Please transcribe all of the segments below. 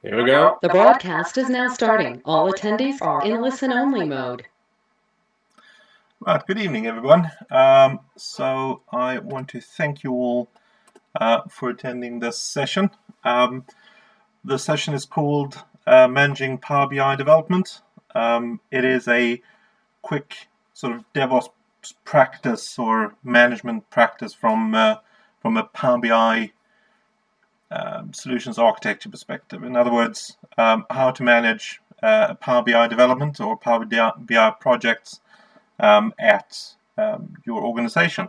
Here we go. The broadcast is now starting. All attendees are in listen-only mode. Right, good evening, everyone. So I want to thank you all for attending this session. The session is called Managing Power BI Development. It is a quick sort of DevOps practice or management practice from a Power BI solutions architecture perspective. In other words, how to manage Power BI development or Power BI projects at your organization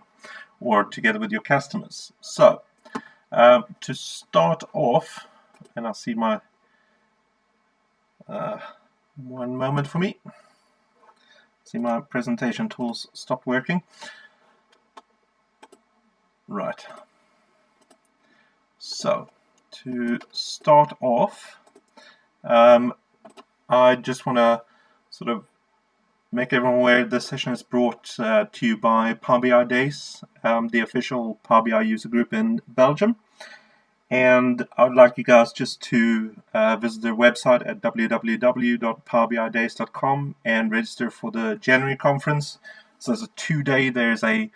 or together with your customers. So to start off, and I'll see my one moment for me. See my presentation tools stop working. Right. So to start off, I just want to sort of make everyone aware this session is brought to you by PowerBIDays, the official Power BI user group in Belgium. And I would like you guys just to visit their website at www.powerbidays.com and register for the January conference. So there's a 2-day, there's the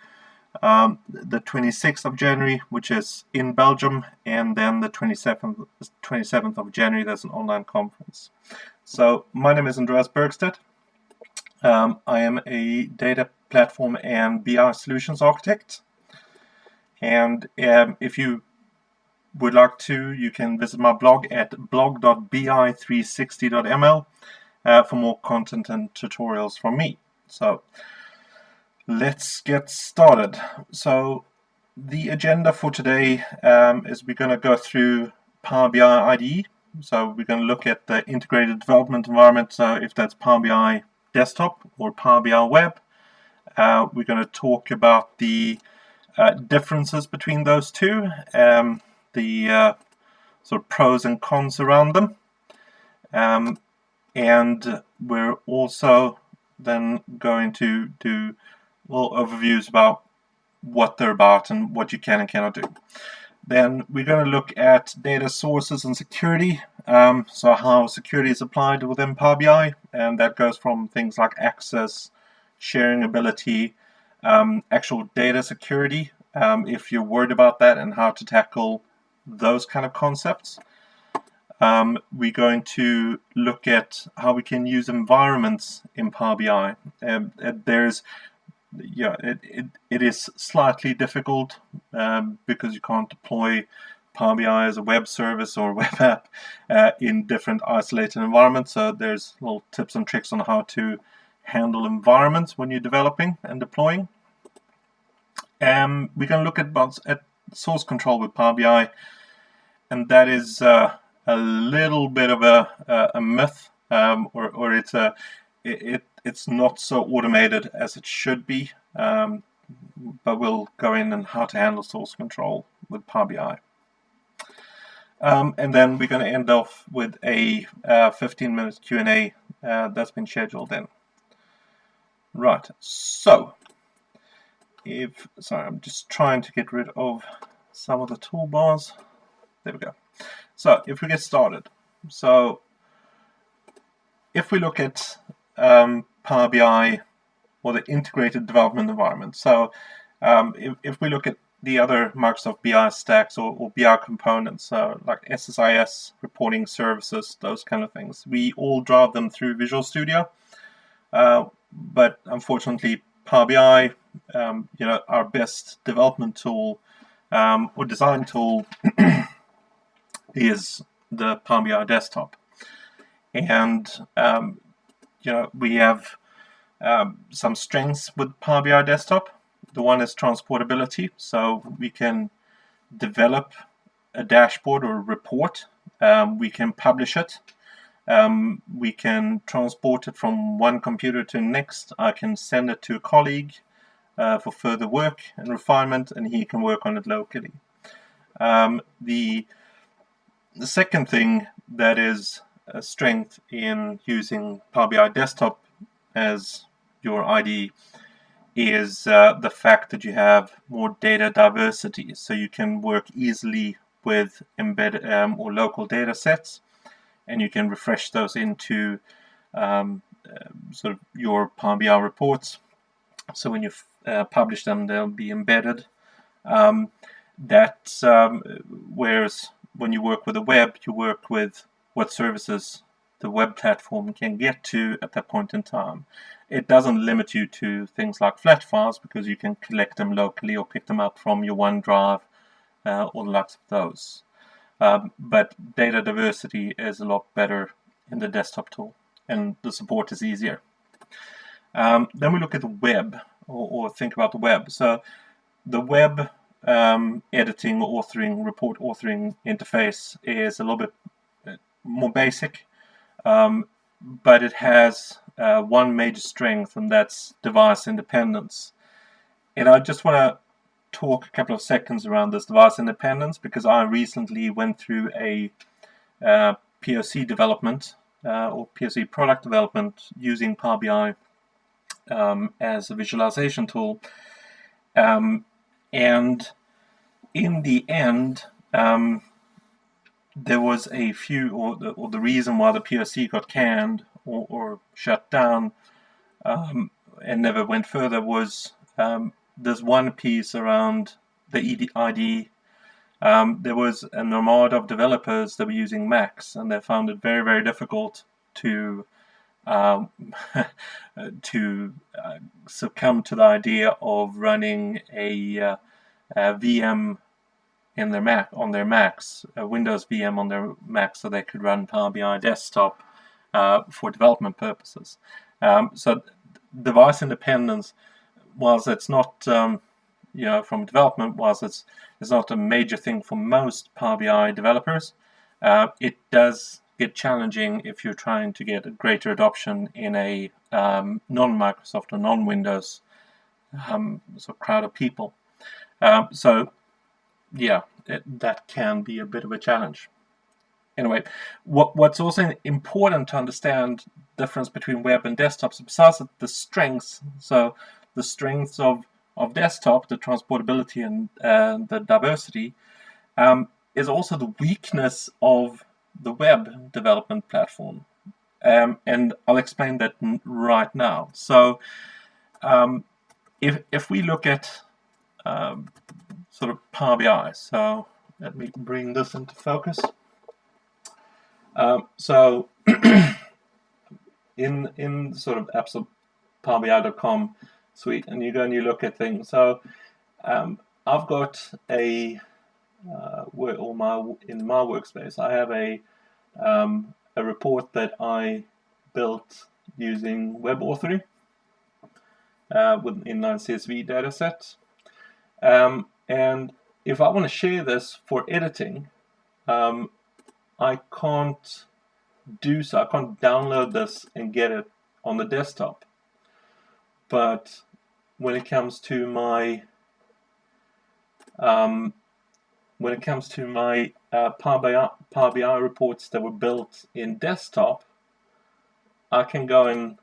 26th of January, which is in Belgium, and then the 27th of January, there's an online conference. So my name is Andreas Bergstedt. I am a data platform and BI solutions architect. And if you would like to, you can visit my blog at blog.bi360.ml for more content and tutorials from me. So let's get started. So the agenda for today is we're going to go through PowerBI IDE. So we're going to look at the integrated development environment. So if that's Power BI Desktop or Power BI Web, we're going to talk about the differences between those two, the sort of pros and cons around them, and we're also then going to do little overviews about what they're about and what you can and cannot do. Then we're going to look at data sources and security, so how security is applied within Power BI, and that goes from things like access, sharing ability, actual data security, if you're worried about that, and how to tackle those kind of concepts. We're going to look at how we can use environments in Power BI. It is slightly difficult because you can't deploy Power BI as a web service or web app in different isolated environments. So there's little tips and tricks on how to handle environments when you're developing and deploying. We're going to look at source control with Power BI, and that is a little bit of a myth, or it's not so automated as it should be, but we'll go in and how to handle source control with Power BI. And then we're going to end off with a 15-minute Q&A that's been scheduled in. Right, so I'm just trying to get rid of some of the toolbars. There we go. So if we get started, so if we look at Power BI or the integrated development environment, so if we look at the other Microsoft BI stacks or BI components, like SSIS, reporting services, those kind of things, we all drive them through Visual Studio, but unfortunately Power BI, our best development tool or design tool is the Power BI Desktop, and we have some strengths with Power BI Desktop. The one is transportability, so we can develop a dashboard or a report. We can publish it. We can transport it from one computer to the next. I can send it to a colleague for further work and refinement, and he can work on it locally. The second thing that is a strength in using Power BI Desktop as your IDE is the fact that you have more data diversity, so you can work easily with embedded or local data sets. and you can refresh those into sort of your Power BI reports. So when you publish them, they'll be embedded. Whereas when you work with the web, you work with what services the web platform can get to at that point in time. It doesn't limit you to things like flat files, because you can collect them locally or pick them up from your OneDrive or the likes of those. But data diversity is a lot better in the desktop tool, and the support is easier. Then we look at the web, or think about the web. So the web editing, authoring, report authoring interface is a little bit more basic, but it has one major strength, and that's device independence. And I just want to talk a couple of seconds around this device independence, because I recently went through a POC development or POC product development using Power BI as a visualization tool, and in the end, there was a few, or the reason why the POC got canned or shut down and never went further was there's one piece around the IDE. There was an armada of developers that were using Macs, and they found it very, very difficult to succumb to the idea of running a VM in their Mac on their Macs, a Windows VM on their Macs, so they could run Power BI Desktop for development purposes. So device independence, whilst it's not from development, whilst it's not a major thing for most Power BI developers, it does get challenging if you're trying to get a greater adoption in a non-Microsoft or non-Windows crowd of people. That can be a bit of a challenge. Anyway, what's also important to understand the difference between web and desktops, besides the strengths, so the strengths of desktop, the transportability and the diversity, is also the weakness of the web development platform. And I'll explain that right now. So if we look at sort of Power BI, so let me bring this into focus. So in sort of apps of PowerBI.com suite, and you go and you look at things. So I've got in my workspace, I have a report that I built using web authoring with an inline CSV dataset. And if I want to share this for editing, I can't do so. I can't download this and get it on the desktop. But when it comes to my Power BI reports that were built in desktop, I can go and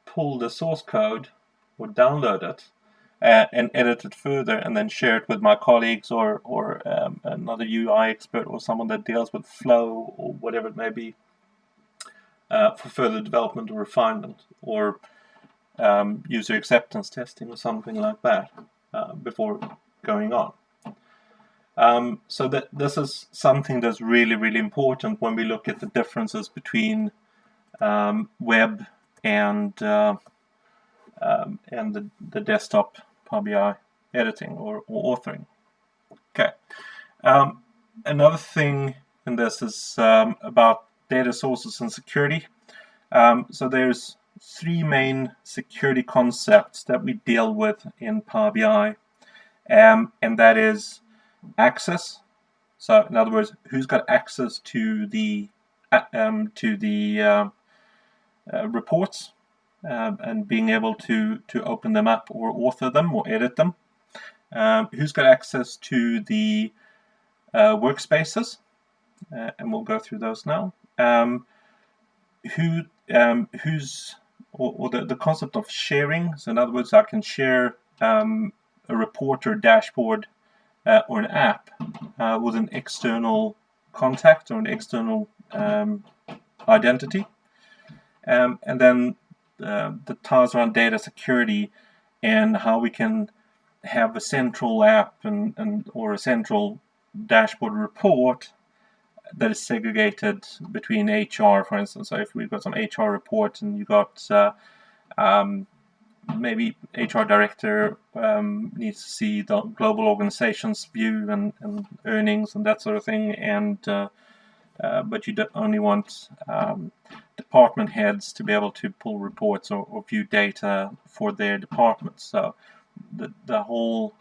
pull the source code or download it and edit it further, and then share it with my colleagues or another UI expert or someone that deals with flow or whatever it may be for further development or refinement or user acceptance testing or something like that before going on. So that this is something that's really, really important when we look at the differences between web and the desktop Power BI editing or authoring. Okay. Another thing in this is about data sources and security. So there's three main security concepts that we deal with in Power BI, and that is access. So in other words, who's got access to the reports and being able to open them up or author them or edit them. Who's got access to the workspaces, and we'll go through those now. Who's the concept of sharing. So in other words, I can share a report or dashboard or an app with an external contact or an external identity, and then the tiles around data security and how we can have a central app or a central dashboard report that is segregated between HR, for instance. So if we've got some HR report and you got maybe HR director needs to see the global organization's view and earnings and that sort of thing, and but you only want department heads to be able to pull reports or view data for their departments. So the whole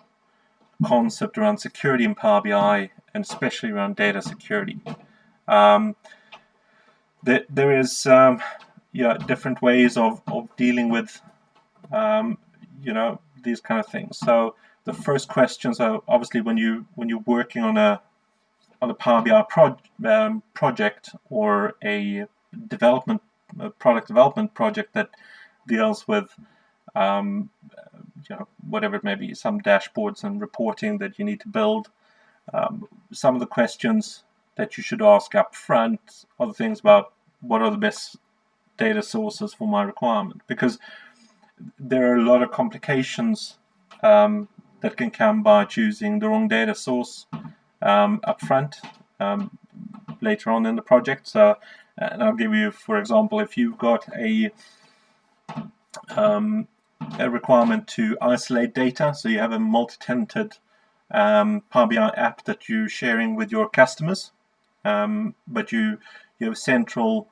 concept around security in Power BI, and especially around data security. There is different ways of dealing with these kind of things. So the first questions are obviously when you're working on a Power BI project or a product development project that deals with whatever it may be, some dashboards and reporting that you need to build. Some of the questions that you should ask up front are the things about what are the best data sources for my requirement, because there are a lot of complications that can come by choosing the wrong data source up front later on in the project. So, and I'll give you, for example, if you've got a requirement to isolate data, so you have a multi-tenanted Power BI app that you're sharing with your customers, but you have a central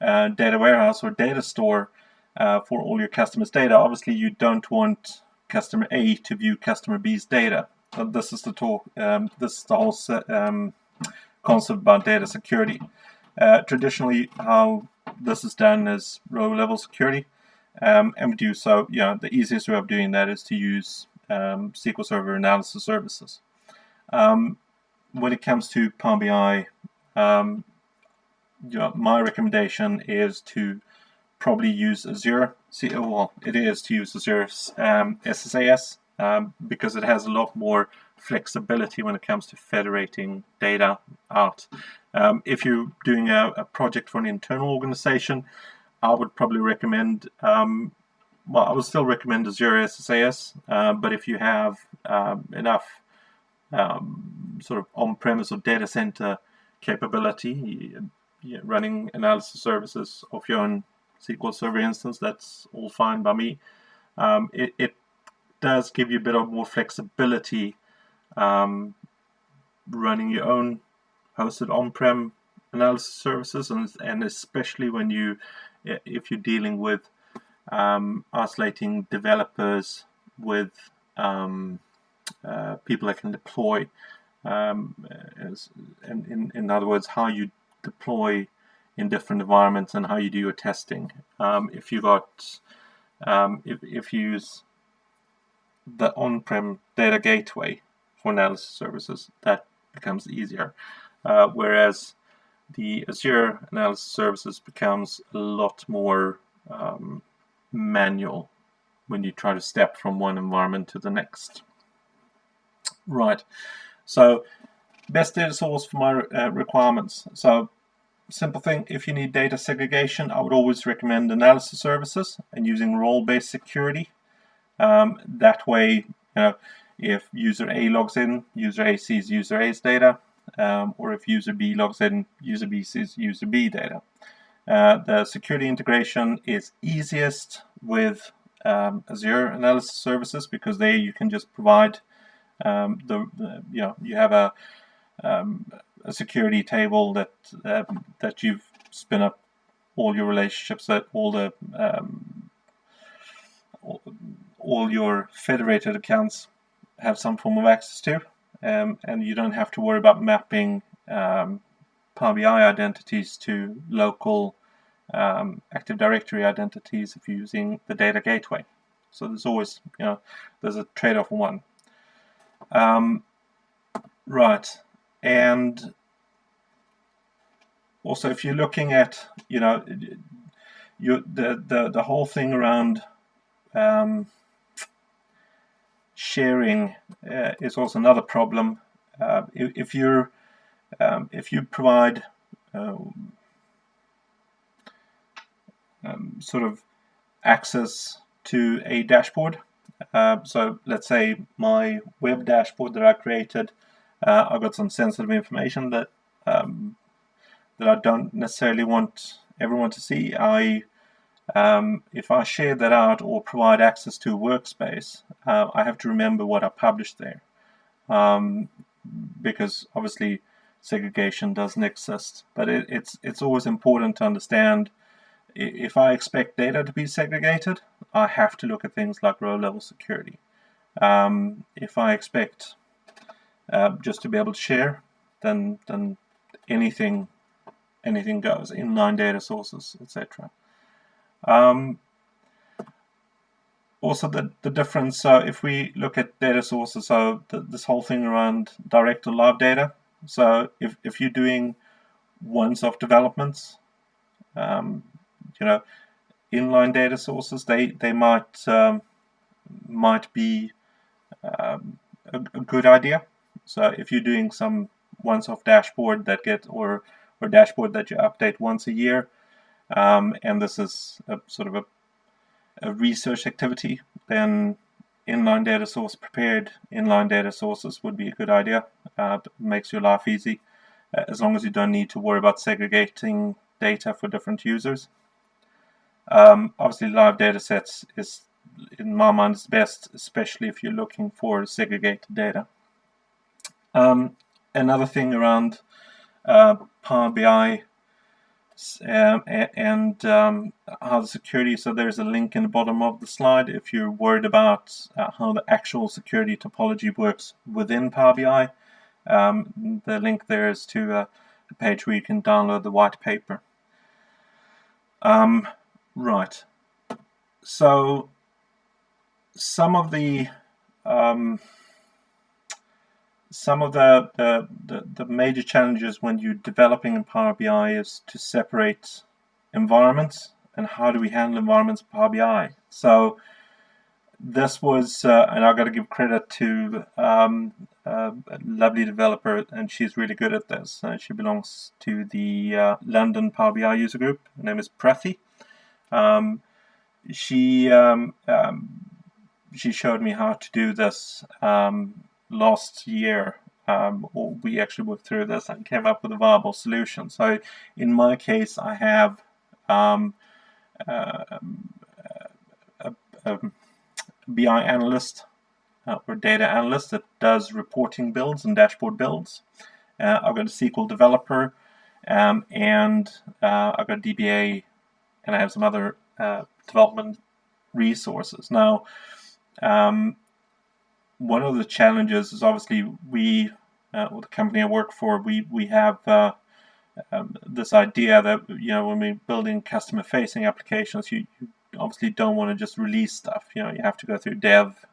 data warehouse or data store for all your customers' data. Obviously, you don't want customer A to view customer B's data. So this is the talk. This is the whole concept about data security. Traditionally, how this is done is row-level security, and we do so. The easiest way of doing that is to use SQL Server analysis services. When it comes to Power BI, my recommendation is to probably use Azure. It is to use Azure SSAS because it has a lot more flexibility when it comes to federating data out. If you're doing a project for an internal organization, I would probably recommend, I would still recommend Azure SSAS, but if you have enough sort of on-premise or data center capability, running analysis services of your own SQL Server instance, that's all fine by me. It does give you a bit of more flexibility running your own hosted on-prem analysis services, and especially if you're dealing with isolating developers with people that can deploy. In other words, how you deploy in different environments and how you do your testing. If you use the on-prem data gateway for analysis services, that becomes easier. Whereas the Azure analysis services becomes a lot more manual when you try to step from one environment to the next. Right. So best data source for my requirements. So simple thing, if you need data segregation, I would always recommend analysis services and using role-based security. That way, if user A logs in, user A sees user A's data, or if user B logs in, user B sees user B data. The security integration is easiest with Azure analysis services because there you can just provide you have a security table that you've spin up all your relationships, that all your federated accounts have some form of access to, and you don't have to worry about mapping Power BI identities to local Active Directory identities if you're using the data gateway. So there's always, there's a trade-off on one. Right, and also if you're looking at, the whole thing around sharing is also another problem. If you provide sort of access to a dashboard. So let's say my web dashboard that I created, I've got some sensitive information that I don't necessarily want everyone to see. If I share that out or provide access to a workspace, I have to remember what I published there, because obviously segregation doesn't exist. But it's always important to understand, if I expect data to be segregated, I have to look at things like row level security. If I expect just to be able to share, then anything goes, inline data sources, etc. Also, the difference, so if we look at data sources, so this whole thing around direct or live data, so if you're doing once-off developments, inline data sources, they might be a good idea. So if you're doing some once-off dashboard or dashboard that you update once a year, and this is a sort of a research activity, then inline data sources would be a good idea. It makes your life easy, as long as you don't need to worry about segregating data for different users. Obviously, live data sets is, in my mind, is best, especially if you're looking for segregated data. Another thing around Power BI and how the security, so there's a link in the bottom of the slide if you're worried about how the actual security topology works within Power BI. The link there is to a page where you can download the white paper. Right. So some of the major challenges when you're developing in Power BI is to separate environments, and how do we handle environments in Power BI. So this was, and I've got to give credit to a lovely developer, and she's really good at this. She belongs to the London Power BI user group. Her name is Prathi. She showed me how to do this last year. We actually worked through this and came up with a viable solution. So in my case, I have a BI analyst or data analyst that does reporting builds and dashboard builds. I've got a SQL developer, and I've got DBA, and I have some other development resources. Now, one of the challenges is obviously the company I work for, we have this idea that when we're building customer-facing applications, you obviously don't want to just release stuff. You have to go through dev,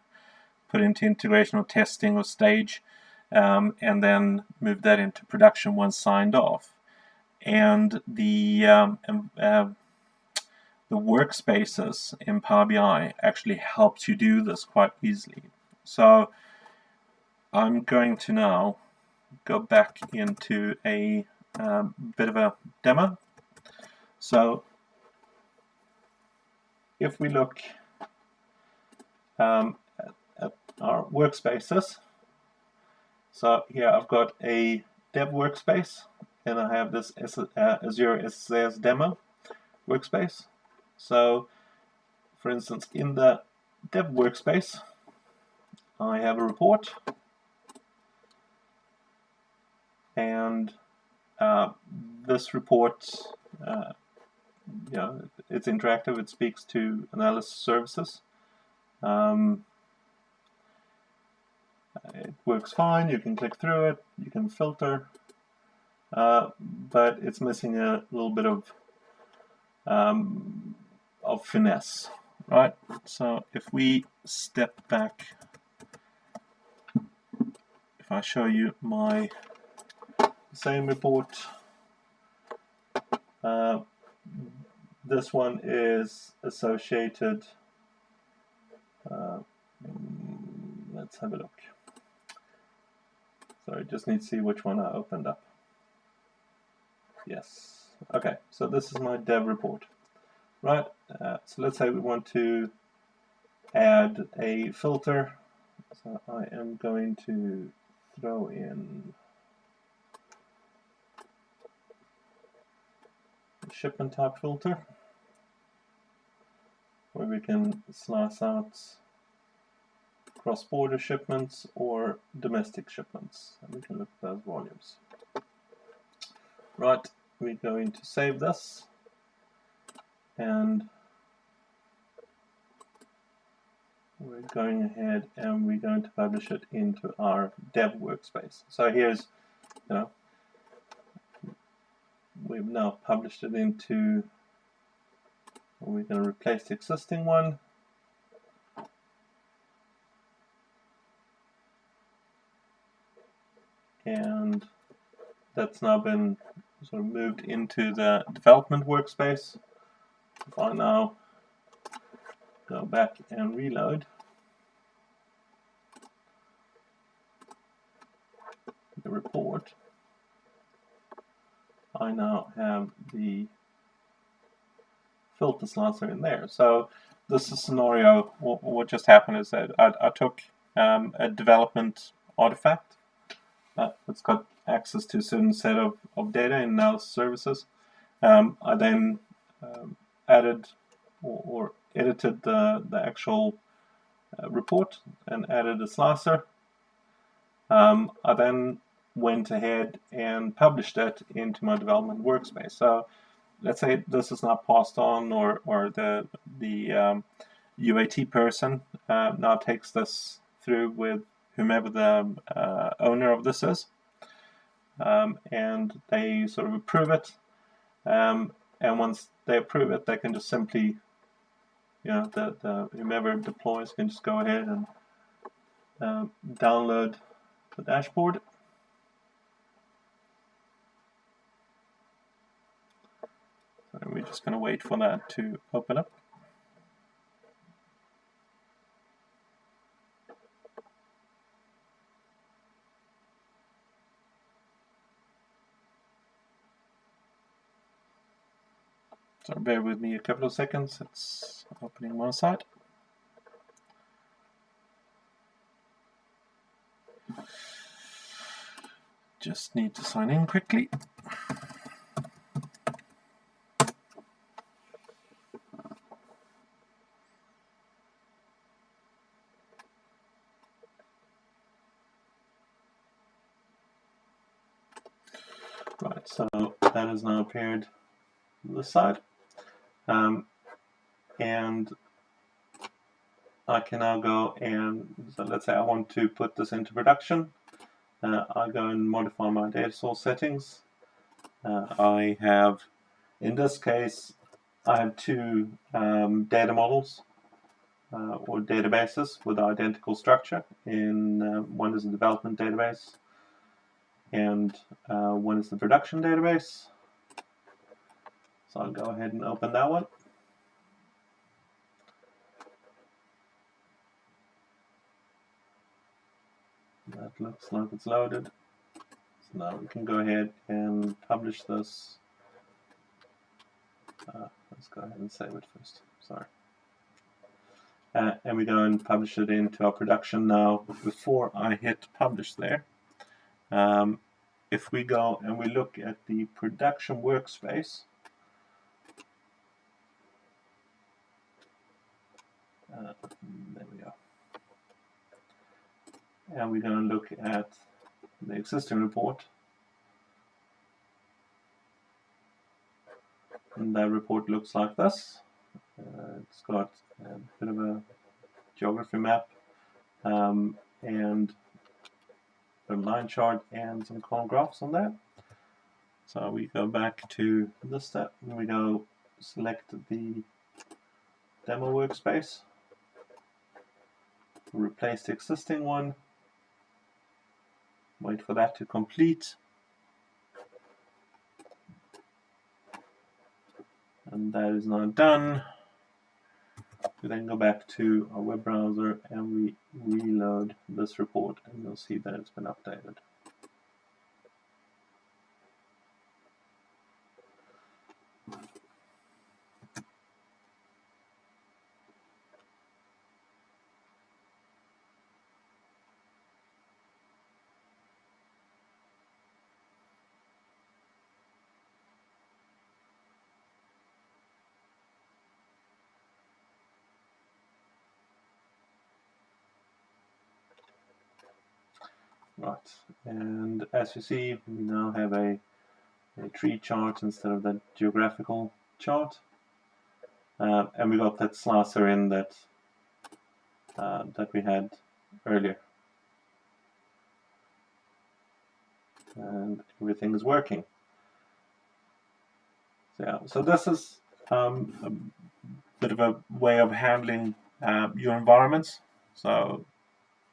put into integration or testing or stage, and then move that into production once signed off. And the workspaces in Power BI actually helps you do this quite easily. So I'm going to now go back into a bit of a demo. So if we look at our workspaces, so here I've got a dev workspace, and I have this Azure SSAS demo workspace. So for instance, in the dev workspace, I have a report, and this report, it's interactive. It speaks to analysis services. It works fine. You can click through it. You can filter, but it's missing a little bit of finesse, right? So if we step back, if I show you my same report, this one is associated. Let's have a look. Sorry, just need to see which one I opened up. Yes. Okay, so this is my dev report. Right, so let's say we want to add a filter. So I am going to throw in a shipment type filter where we can slice out cross-border shipments or domestic shipments, and we can look at those volumes. Right, we're going to save this, and we're going ahead and we're going to publish it into our dev workspace. So here's, we've now published it into, we're going to replace the existing one. And that's now been sort of moved into the development workspace. If I now go back and reload the report, I now have the filter slicer in there. So this is scenario, what just happened is that I took a development artifact that's got access to a certain set of data in analysis services. I then added or edited the actual report and added a slicer. I then went ahead and published it into my development workspace. So let's say this is not passed on, or the UAT person now takes this through with whomever the owner of this is, and they sort of approve it. And once they approve it, they can just simply, the whomever deploys can just go ahead and download the dashboard. So we're just going to wait for that to open up. So bear with me a couple of seconds, it's opening one side. Just need to sign in quickly. Right, so that has now appeared on this side. And I can now go and, so let's say I want to put this into production. I go and modify my data source settings. I have, in this case, I have two data models or databases with identical structure. One is a development database, and one is the production database. So I'll go ahead and open that one. That looks like it's loaded. So now we can go ahead and publish this. Let's go ahead and save it first. Sorry. And we go and publish it into our production now. Before I hit publish there, if we go and we look at the production workspace, there we go. And we're going to look at the existing report. And that report looks like this. It's got a bit of a geography map and a line chart and some column graphs on that. So we go back to this step and we go select the demo workspace, replace the existing one, wait for that to complete, and that is now done. We then go back to our web browser and we reload this report, and you'll see that it's been updated. Right, and as you see, we now have a tree chart instead of that geographical chart, and we got that slicer in that we had earlier, and everything is working. So this is a bit of a way of handling your environments. So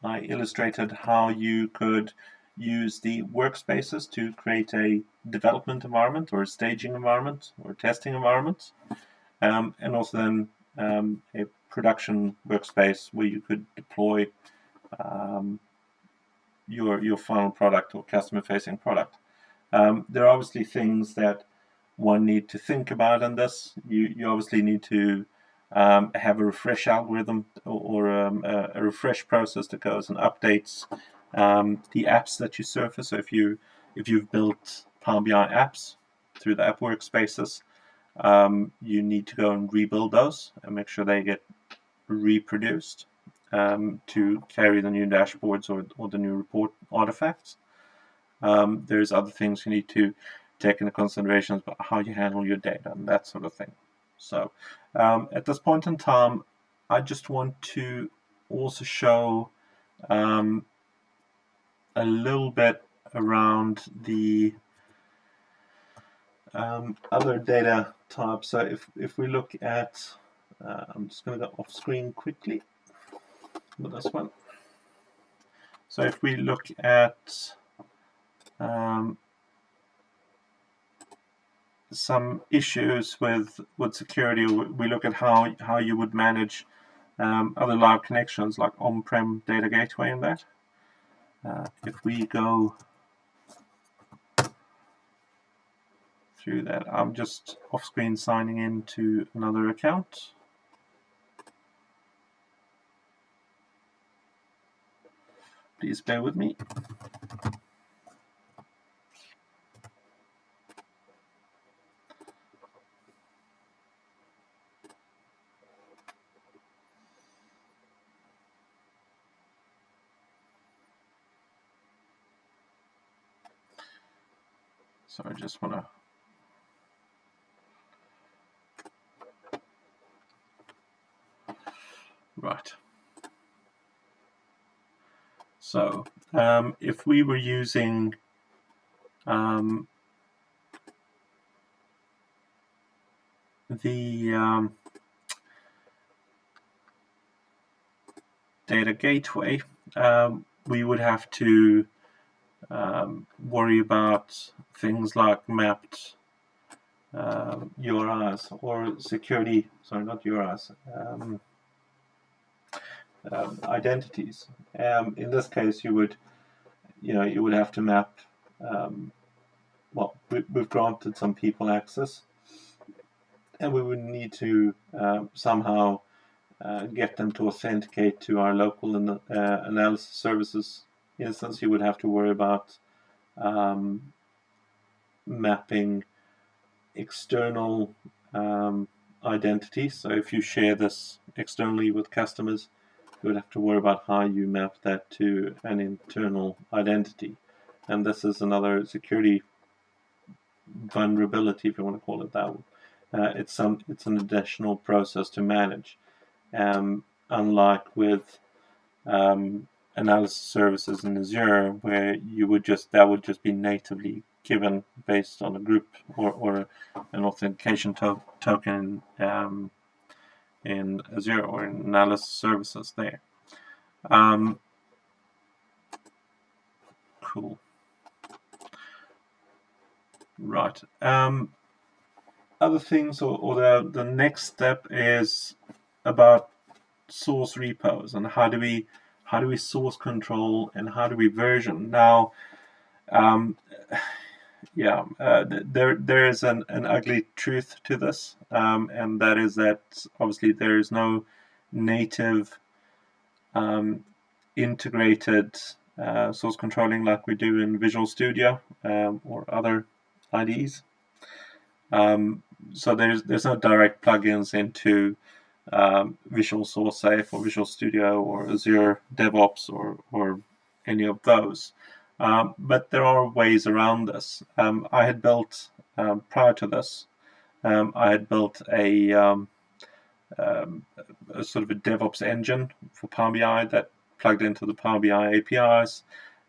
I illustrated how you could use the workspaces to create a development environment or a staging environment or testing environment, and also then a production workspace where you could deploy your final product or customer-facing product. There are obviously things that one need to think about in this. You obviously need to have a refresh algorithm or a refresh process that goes and updates the apps that you surface. So if you've built Power BI apps through the app workspaces, you need to go and rebuild those and make sure they get reproduced to carry the new dashboards or the new report artifacts. There's other things you need to take into consideration about how you handle your data and that sort of thing. So at this point in time, I just want to also show a little bit around the other data types. So if we look at, I'm just going to go off screen quickly with this one. So if we look at some issues with security, we look at how you would manage other live connections like on-prem data gateway and that. If we go through that, I'm just off-screen signing in to another account. Please bear with me. So I just want to right. So if we were using the data gateway, we would have to worry about things like mapped URIs or security, sorry, not URIs, identities. In this case, you would have to map. Well, we've granted some people access, and we would need to somehow get them to authenticate to our local analysis services instance. You would have to worry about mapping external identities. So if you share this externally with customers, you would have to worry about how you map that to an internal identity. And this is another security vulnerability, if you want to call it that. It's an additional process to manage. Unlike with analysis services in Azure, where that would just be natively given based on a group or an authentication token in Azure or in analysis services there. Cool. Right. Other things, or the next step is about source repos and how do we source control and how do we version. Now, there is an ugly truth to this, and that is that obviously there is no native integrated source controlling like we do in Visual Studio or other IDEs. So there's no direct plugins into Visual Source Safe or Visual Studio or Azure DevOps or any of those. But there are ways around this. I had built, prior to this, I had built a sort of a DevOps engine for Power BI that plugged into the Power BI APIs.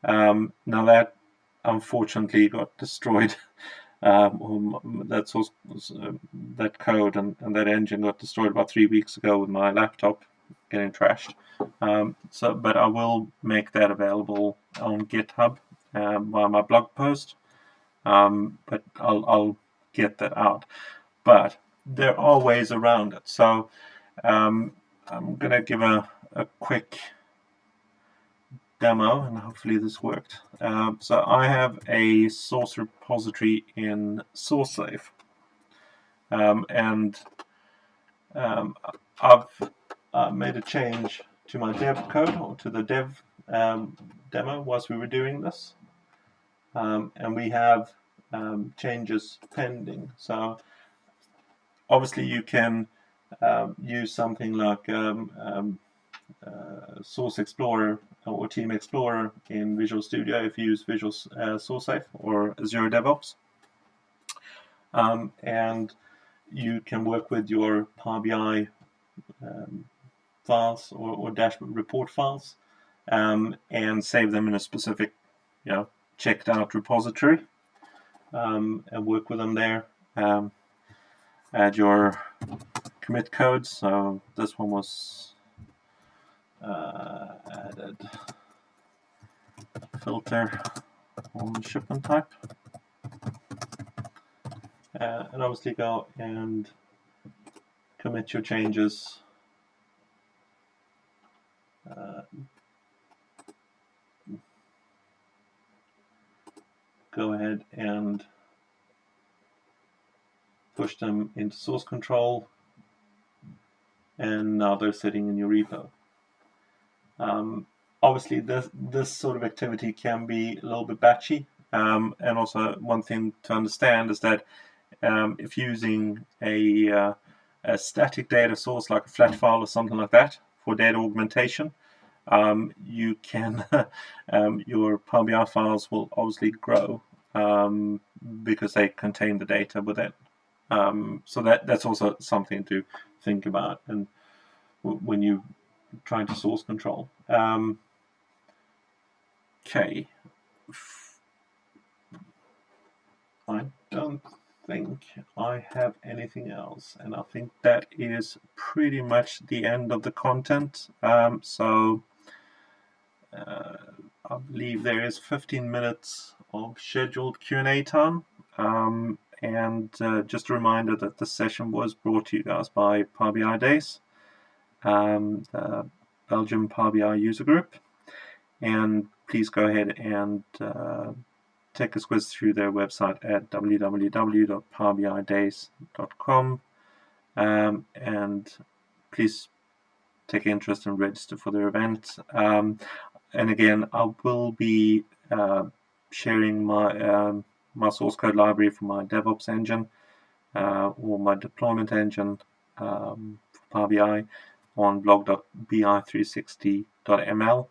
Now that unfortunately got destroyed. That source, that code and that engine got destroyed about 3 weeks ago with my laptop getting trashed. But I will make that available on GitHub via my blog post. But I'll get that out. But there are ways around it. So I'm going to give a quick demo, and hopefully this worked. So I have a source repository in SourceSafe, and I've made a change to my dev code, or to the dev demo whilst we were doing this, and we have changes pending. So obviously you can use something like Source Explorer or Team Explorer in Visual Studio if you use Visual SourceSafe or Azure DevOps. And you can work with your Power BI files or dashboard report files and save them in a specific, checked out repository and work with them there. Add your commit codes. So this one was added filter on shipment type, and obviously go and commit your changes. Go ahead and push them into source control, and now they're sitting in your repo. Obviously, this sort of activity can be a little bit batchy, and also one thing to understand is that if using a static data source like a flat file or something like that for data augmentation, you can your Power BI files will obviously grow because they contain the data within. So that's also something to think about, and when you trying to source control. Okay. I don't think I have anything else, and I think that is pretty much the end of the content. So I believe there is 15 minutes of scheduled Q&A time. And just a reminder that this session was brought to you guys by PowerBIDays, the Belgium PowerBI user group. And please go ahead and take a squiz through their website at www.powerbidays.com, and please take interest and register for their event. And again, I will be sharing my my source code library for my DevOps engine or my deployment engine for Power BI on blog.bi360.ml.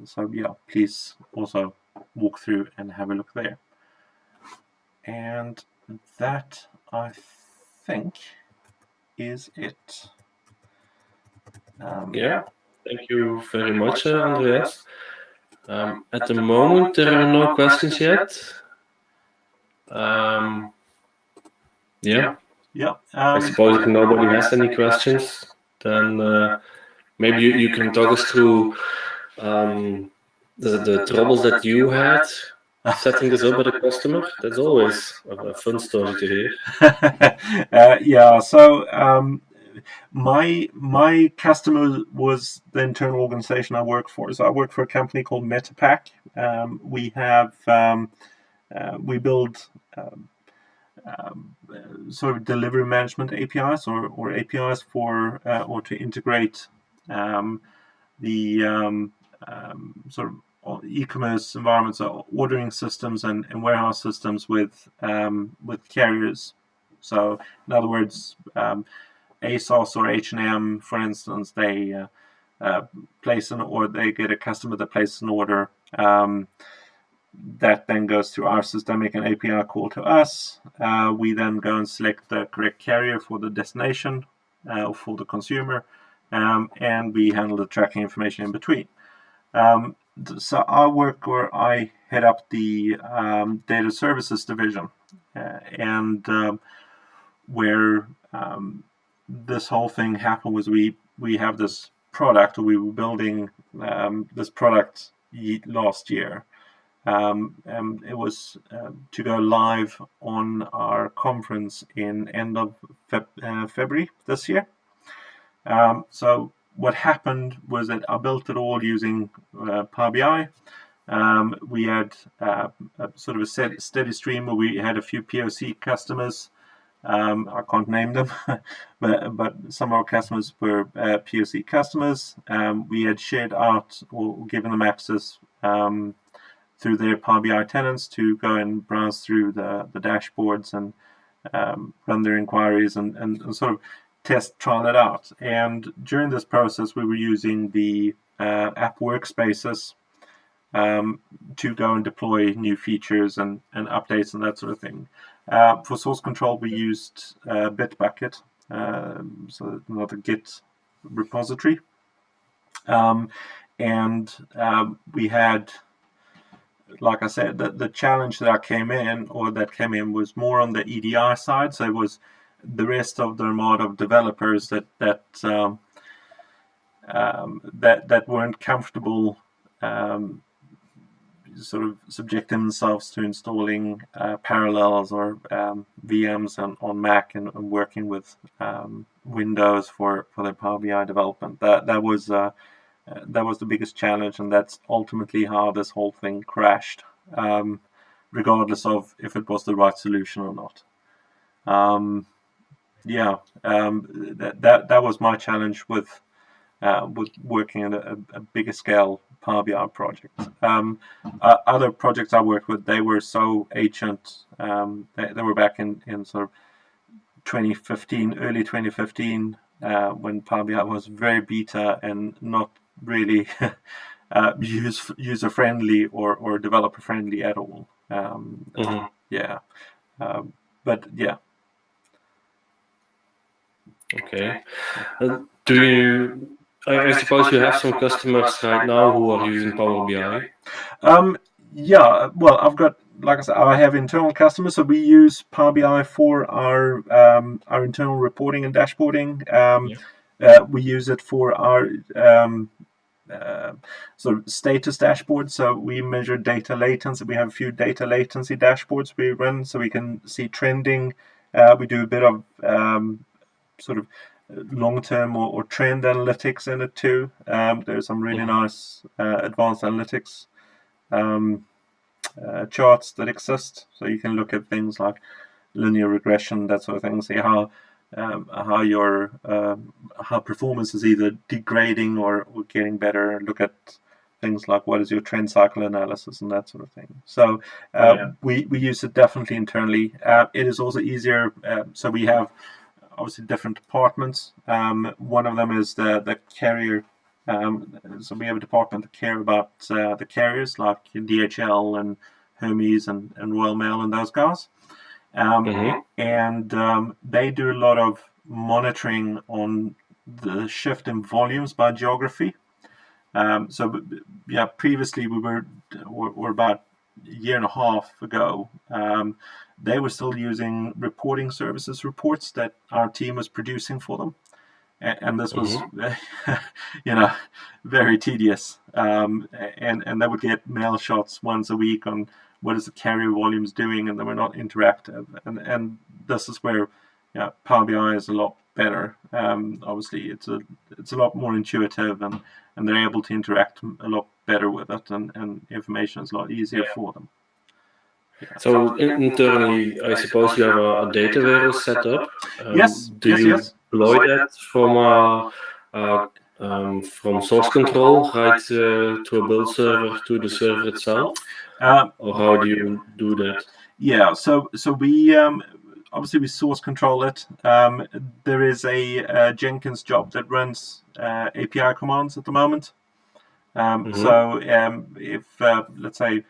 So yeah, please also walk through and have a look there. And that, I think, is it. Yeah, thank you very much, Andreas. At the moment, there are no questions yet. Yeah. I suppose if nobody has any questions, then maybe you can talk us through the troubles that you had setting this up at a customer. That's always a fun story to hear. Yeah, so my customer was the internal organization I work for. So I work for a company called Metapack. We have we build sort of delivery management APIs or APIs for or to integrate the sort of e-commerce environments, so ordering systems and warehouse systems with carriers. So in other words, ASOS or H&M, for instance, they place an, or they get a customer that places an order That then goes through our system, make an API call to us. We then go and select the correct carrier for the destination or for the consumer, and we handle the tracking information in between. So I work where I head up the data services division, and where this whole thing happened was we have this product, or we were building this product last year. It was to go live on our conference in end of February this year. So what happened was that I built it all using PowerBI. We had a sort of a steady stream where we had a few POC customers. I can't name them, but some of our customers were POC customers. We had shared out or given them access through their PowerBI tenants to go and browse through the dashboards and run their inquiries and sort of trial it out. And during this process, we were using the app workspaces to go and deploy new features and updates and that sort of thing. For source control, we used Bitbucket, so another Git repository. And we had, like I said, the challenge that came in was more on the EDI side. So it was the rest of the armada of developers that weren't comfortable sort of subjecting themselves to installing Parallels or VMs on Mac and working with Windows for their Power BI development. That was the biggest challenge, and that's ultimately how this whole thing crashed, regardless of if it was the right solution or not. That was my challenge with working at a bigger scale Power BI project. Other projects I worked with, they were so ancient. They were back in sort of 2015, early 2015, when Power BI was very beta and not really user friendly or developer friendly at all. But yeah. Okay. Do you? I suppose you have some customers right now who are using Power BI. Well, I've got, like I said, I have internal customers, so we use Power BI for our internal reporting and dashboarding. We use it for our sort of status dashboard. So we measure data latency. We have a few data latency dashboards we run, so we can see trending. We do a bit of sort of long-term or trend analytics in it too. There's some really nice advanced analytics charts that exist, so you can look at things like linear regression, that sort of thing, see how your how performance is either degrading or getting better. Look at things like what is your trend cycle analysis and that sort of thing. So we use it definitely internally. It is also easier. So we have obviously different departments. One of them is the carrier. So we have a department that care about the carriers like DHL and Hermes and Royal Mail and those guys. And they do a lot of monitoring on the shift in volumes by geography. Previously we were about a year and a half ago, they were still using reporting services reports that our team was producing for them. And this was, very tedious. And they would get mail shots once a week on what is the carrier volumes doing, and they were not interactive. And this is where Power BI is a lot better. Obviously, it's a lot more intuitive, and they're able to interact a lot better with it, and information is a lot easier for them. So internally, I suppose you have a data warehouse set up. Yes. Do you deploy that from source control right to a build server to the server itself, or how do you do that? Yeah. So we obviously we source control it. There is a Jenkins job that runs API commands at the moment. So if let's say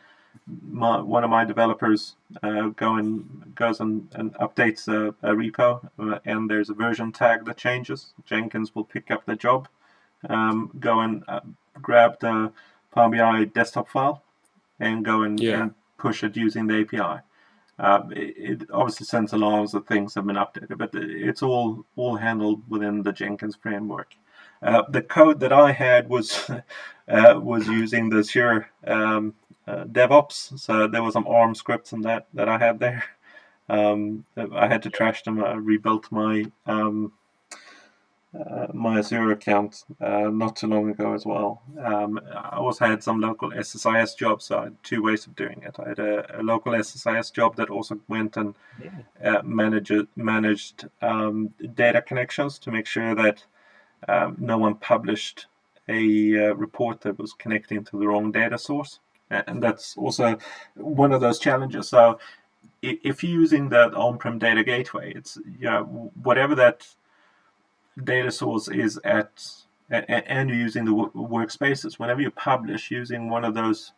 one of my developers goes and updates a repo, and there's a version tag that changes, Jenkins will pick up the job, go and grab the Power BI desktop file, and go and push it using the API. It obviously sends alarms that things have been updated, but it's all handled within the Jenkins framework. The code that I had was using the Azure DevOps, so there was some ARM scripts in that I had there. I had to trash them. I rebuilt my my Azure account not too long ago as well. I also had some local SSIS jobs, so I had two ways of doing it. I had a local SSIS job that also went and managed data connections to make sure that no one published a report that was connecting to the wrong data source. And that's also one of those challenges. So if you're using that on-prem data gateway, it's whatever that data source is at, and you're using the workspaces, whenever you publish using one of those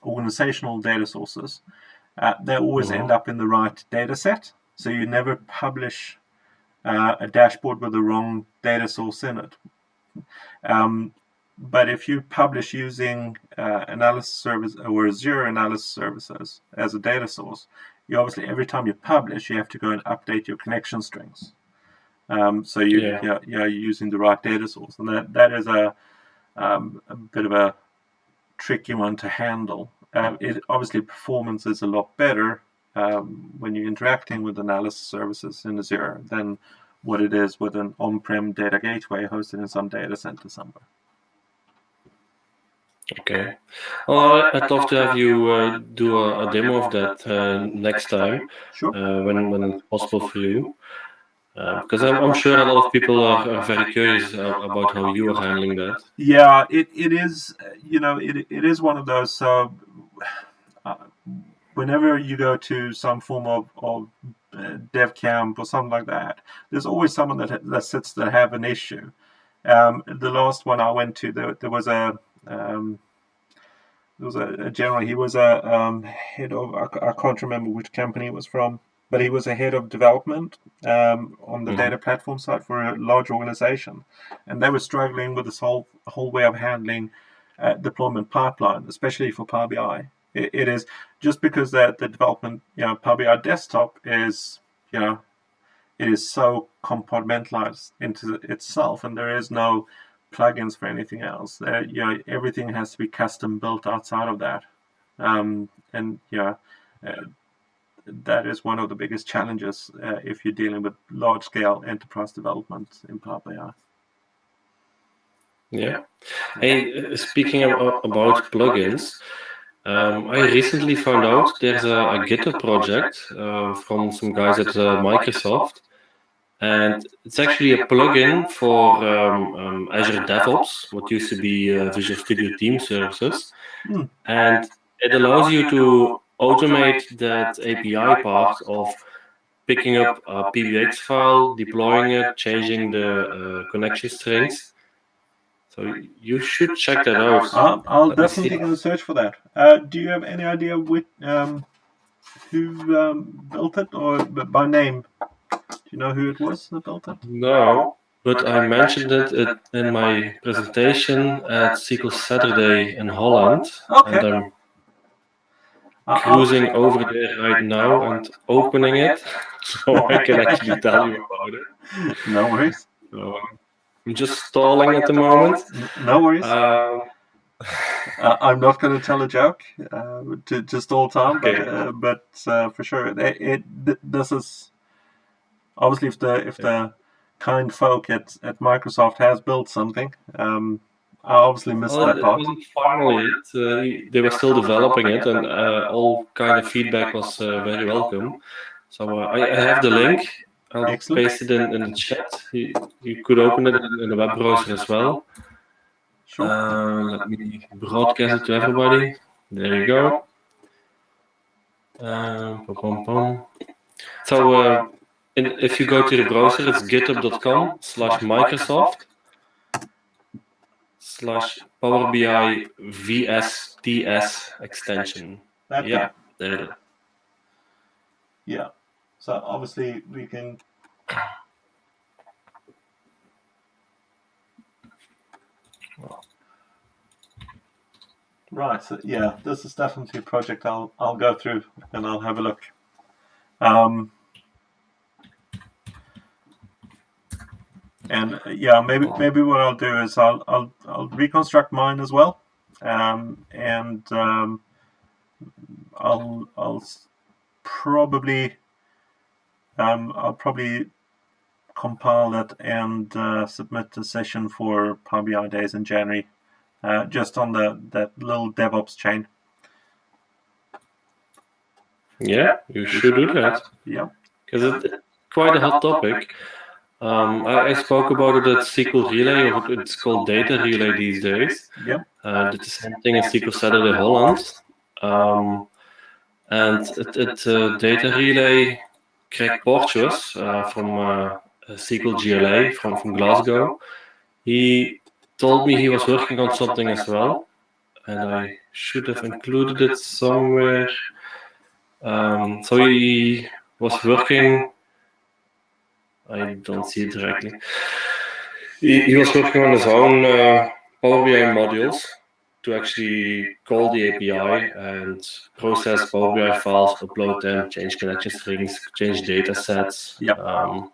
organizational data sources, they always end up in the right data set. So you never publish a dashboard with the wrong data source in it. But if you publish using analysis service or Azure analysis services as a data source, you obviously every time you publish, you have to go and update your connection strings. So you're using the right data source, and that is a bit of a tricky one to handle. Obviously performance is a lot better when you're interacting with analysis services in Azure than what it is with an on-prem data gateway hosted in some data center somewhere. Okay. Well, I'd love to have you do a demo of that next time, when it's possible for you. Because I'm sure a lot of people are very curious about how you are handling that. Yeah, it is. It is one of those. So whenever you go to some form of dev camp or something like that, there's always someone that sits that have an issue. The last one I went to, there was a general. He was a head of. I can't remember which company it was from, but he was a head of development on the data platform side for a large organization, and they were struggling with this whole way of handling deployment pipeline, especially for Power BI. It is just because that the development, Power BI desktop is, it is so compartmentalized into itself, and there is no plugins for anything else. Everything has to be custom built outside of that, that is one of the biggest challenges if you're dealing with large-scale enterprise development in Power BI. Yeah. Hey, speaking about plugins, I recently found out there's a GitHub project from some guys at Microsoft, and it's actually a plugin for Azure DevOps, what used to be Visual Studio Team Services, and it allows you to automate that API part of picking up a PBX file, deploying it, changing the connection strings. So you should check that out. I'll definitely go search for that. Do you have any idea who built it, or by name? Do you know who it was that built it? No, but I mentioned it in my presentation at SQL Saturday in Holland, and I'm cruising over there right now and opening it, so I can actually tell you about it. No worries. So, I'm just stalling at the moment. No worries. I'm not going to tell a joke to stall time, but for sure, this is obviously if the kind folk at Microsoft has built something. I obviously missed that part. It wasn't final yet. They were still developing it, and all kind of feedback was very welcome. So I have the link. I'll paste it in the chat. You could open it in the web browser as well. Let me broadcast it to everybody. There you go. So if you go to the browser, it's github.com/Microsoft. PowerBI VSTS extension. Okay. Yeah, there it is. Yeah. So obviously we can. Right. So yeah, this is definitely a project I'll go through and I'll have a look. And yeah, maybe what I'll do is I'll reconstruct mine as well, and I'll probably compile that and submit a session for PowerBIDays in January, just on that little DevOps chain. Yeah, you should do that. Yeah, because it's quite a hot topic. I spoke about it at SQL Relay, or it's called Data Relay these days. yeah, Did the same thing in SQL Saturday Holland. And Data Relay, Craig Porteous from SQL GLA from Glasgow, he told me he was working on something as well, and I should have included it somewhere. So he was working. I don't see it directly. He was working on his own Power BI modules to actually call the API and process Power BI files, upload them, change connection strings, change data sets. yeah.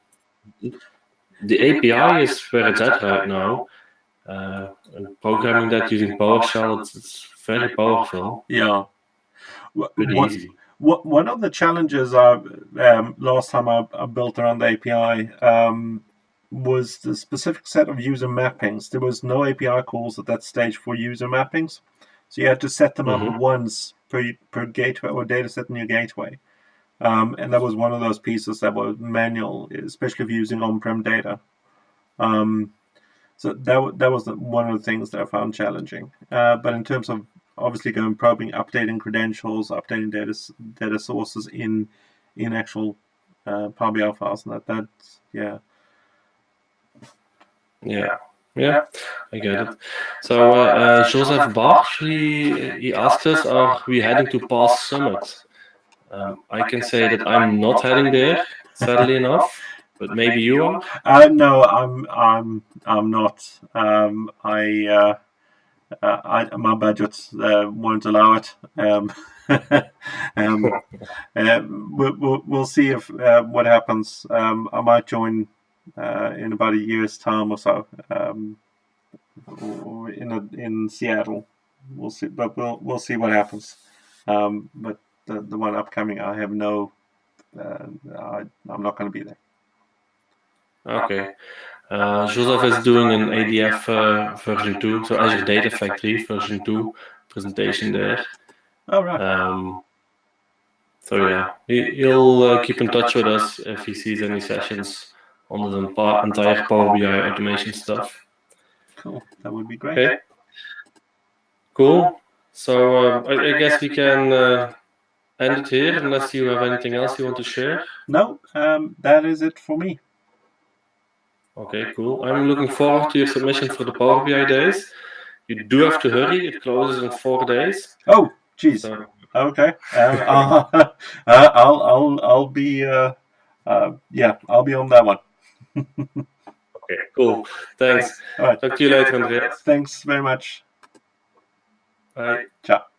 The API is where it's at right now. And programming that using PowerShell, it's very powerful. Yeah. Pretty easy. One of the challenges last time I built around the API was the specific set of user mappings. There was no API calls at that stage for user mappings, so you had to set them up once per gateway or data set in your gateway. And that was one of those pieces that was manual, especially if you're using on-prem data. So that was one of the things that I found challenging. But in terms of obviously going probing, updating credentials, updating data sources in actual Power BI files, and that's Yeah, I get it. So Joseph Barch, he asked us, are we heading to PAS Summit? I can say that I'm not heading there, sadly enough, but maybe you are. No, I'm not. My budget won't allow it. We'll see if what happens. I might join in about a year's time or so. In Seattle, we'll see. But we'll see what happens. But the one upcoming, I have no. I'm not going to be there. Okay. Joseph is doing an ADF version 2, so Azure Data Factory version 2 presentation there. Oh, right. So yeah, he'll keep in touch with us if he sees any sessions on the entire Power BI automation stuff. Cool, that would be great. Okay. Cool. So I guess we can end it here, unless you have anything else you want to share. No, that is it for me. Okay, cool. I'm looking forward to your submission for the Power BI Days. You do have to hurry; it closes in 4 days. Oh, geez. So, okay. I'll be I'll be on that one. Okay, cool. Thanks. All right. Talk to you later, Andreas. Thanks very much. Bye. Ciao.